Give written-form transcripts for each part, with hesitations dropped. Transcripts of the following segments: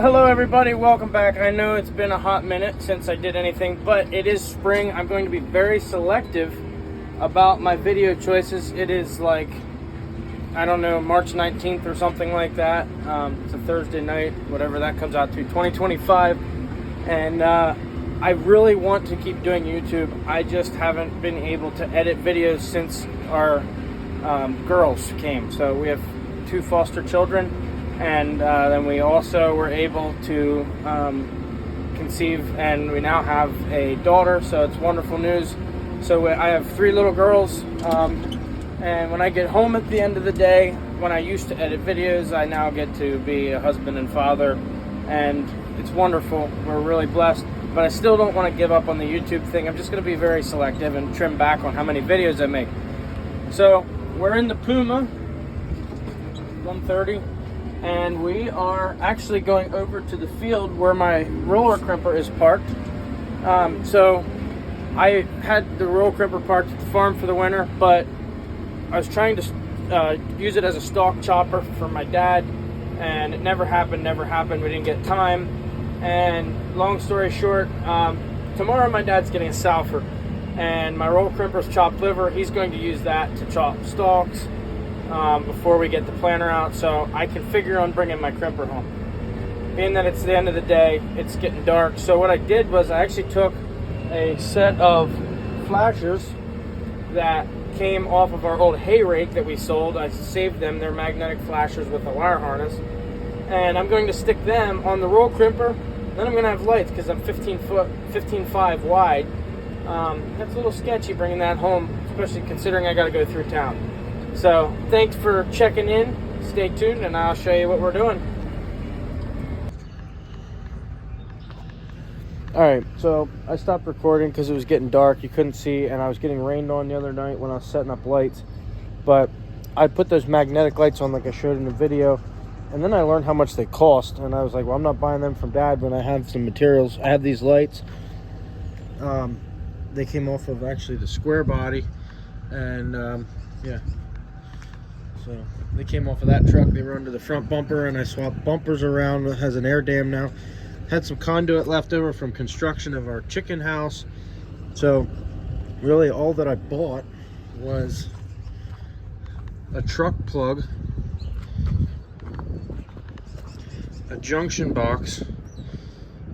Hello everybody, welcome back. I know it's been a hot minute since I did anything, but it is spring. I'm going to be very selective about my video choices. It is like, I don't know, March 19th or something like that. It's a Thursday night, whatever that comes out to, 2025. And I really want to keep doing YouTube. I just haven't been able to edit videos since our girls came. So we have 2 foster children. And then we also were able to conceive, and we now have a daughter, so it's wonderful news. So I have 3 little girls, and when I get home at the end of the day, when I used to edit videos, I now get to be a husband and father, and it's wonderful. We're really blessed, but I still don't want to give up on the YouTube thing. I'm just going to be very selective and trim back on how many videos I make. So we're in the Puma 130. And we are actually going over to the field where my roller crimper is parked. So I had the roller crimper parked at the farm for the winter, but I was trying to use it as a stalk chopper for my dad, and it never happened. We didn't get time. And long story short, tomorrow my dad's getting a Salford, and my roller crimper's chopped liver. He's going to use that to chop stalks before we get the planter out, so I can figure on bringing my crimper home. Being that it's the end of the day, it's getting dark. So what I did was I actually took a set of flashers that came off of our old hay rake that we sold. I saved them. They're magnetic flashers with a wire harness, and I'm going to stick them on the roll crimper. Then I'm going to have lights because I'm 15.5 wide. That's a little sketchy bringing that home, especially considering I got to go through town. So thanks for checking in. Stay tuned and I'll show you what we're doing. Alright, so I stopped recording because it was getting dark. You couldn't see, and I was getting rained on the other night when I was setting up lights. But I put those magnetic lights on like I showed in the video, and then I learned how much they cost, and I was like, well, I'm not buying them from Dad when I have some materials. I have these lights. They came off of actually the square body, and yeah. So they came off of that truck. They were under the front bumper, and I swapped bumpers around. It has an air dam now. Had some conduit left over from construction of our chicken house. So really all that I bought was a truck plug, a junction box,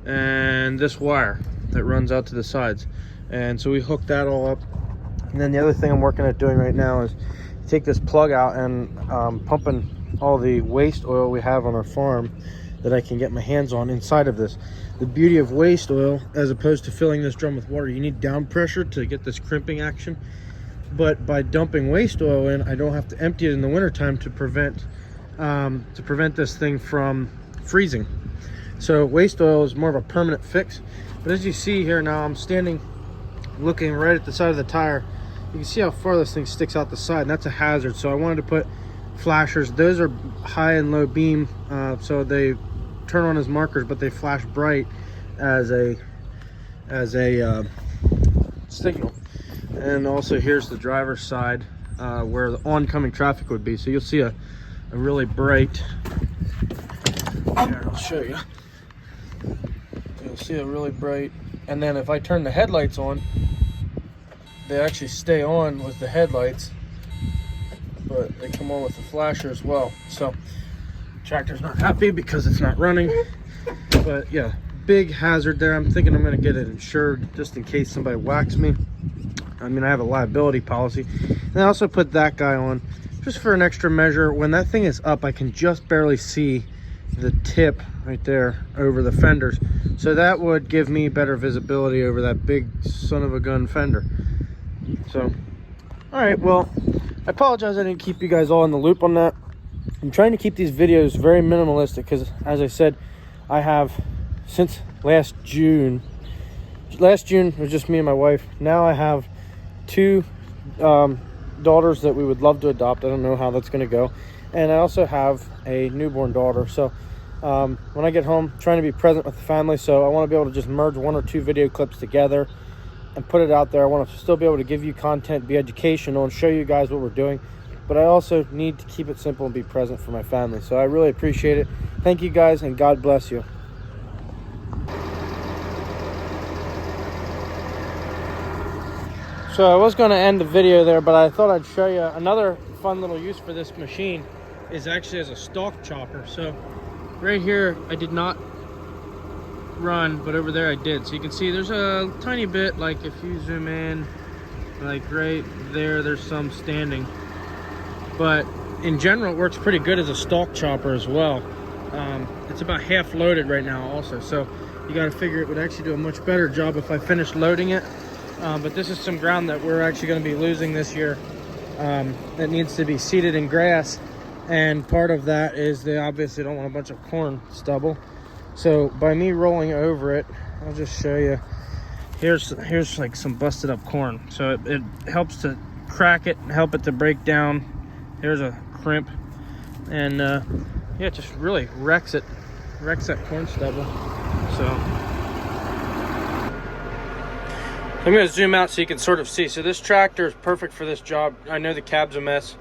and this wire that runs out to the sides. And so we hooked that all up. And then the other thing I'm working at doing right now is take this plug out and pumping all the waste oil we have on our farm that I can get my hands on inside of this. The beauty of waste oil, as opposed to filling this drum with water, you need down pressure to get this crimping action. But by dumping waste oil in, I don't have to empty it in the wintertime to prevent this thing from freezing. So waste oil is more of a permanent fix. But as you see here now, I'm standing looking right at the side of the tire. You can see how far this thing sticks out the side, and that's a hazard. So I wanted to put flashers. Those are high and low beam, so they turn on as markers, but they flash bright as a signal. And also here's the driver's side where the oncoming traffic would be. So you'll see a really bright, here, I'll show you. You'll see a really bright, and then if I turn the headlights on, they actually stay on with the headlights, but they come on with the flasher as well. So tractor's not happy because it's not running, but yeah, big hazard there. I'm thinking I'm going to get it insured just in case somebody whacks me. I mean, I have a liability policy. And I also put that guy on just for an extra measure. When that thing is up, I can just barely see the tip right there over the fenders, so that would give me better visibility over that big son of a gun fender. So all right, well, I apologize I didn't keep you guys all in the loop on that. I'm trying to keep these videos very minimalistic because, as I said, I have since last June it was just me and my wife. Now I have 2 daughters that we would love to adopt. I don't know how that's going to go, and I also have a newborn daughter. So when I get home, I'm trying to be present with the family, so I want to be able to just merge 1 or 2 video clips together and put it out there. I want to still be able to give you content, be educational, and show you guys what we're doing. But I also need to keep it simple and be present for my family. So I really appreciate it. Thank you guys, and God bless you. So I was going to end the video there, but I thought I'd show you another fun little use for this machine is actually as a stalk chopper. So right here I did not run, but over there I did. So you can see there's a tiny bit, like if you zoom in, like right there, there's some standing. But in general, it works pretty good as a stalk chopper as well. It's about half loaded right now also. So you got to figure it would actually do a much better job if I finished loading it. But this is some ground that we're actually going to be losing this year that needs to be seeded in grass. And part of that is they obviously don't want a bunch of corn stubble. So by me rolling over it, I'll just show you. Here's like some busted up corn. So it helps to crack it and help it to break down. Here's a crimp. And yeah, it just really wrecks that corn stubble. So I'm going to zoom out so you can sort of see. So this tractor is perfect for this job. I know the cab's a mess,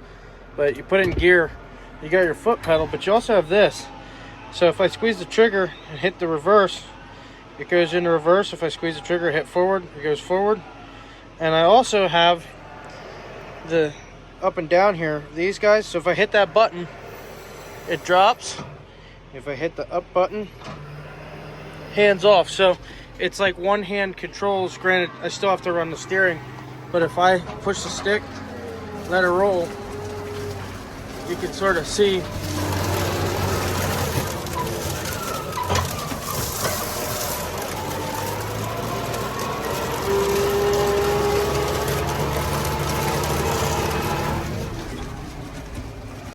but you put it in gear, you got your foot pedal, but you also have this. So if I squeeze the trigger and hit the reverse, it goes into reverse. If I squeeze the trigger, hit forward, it goes forward. And I also have the up and down here, these guys. So if I hit that button, it drops. If I hit the up button, hands off. So it's like one hand controls. Granted, I still have to run the steering, but if I push the stick, let it roll, you can sort of see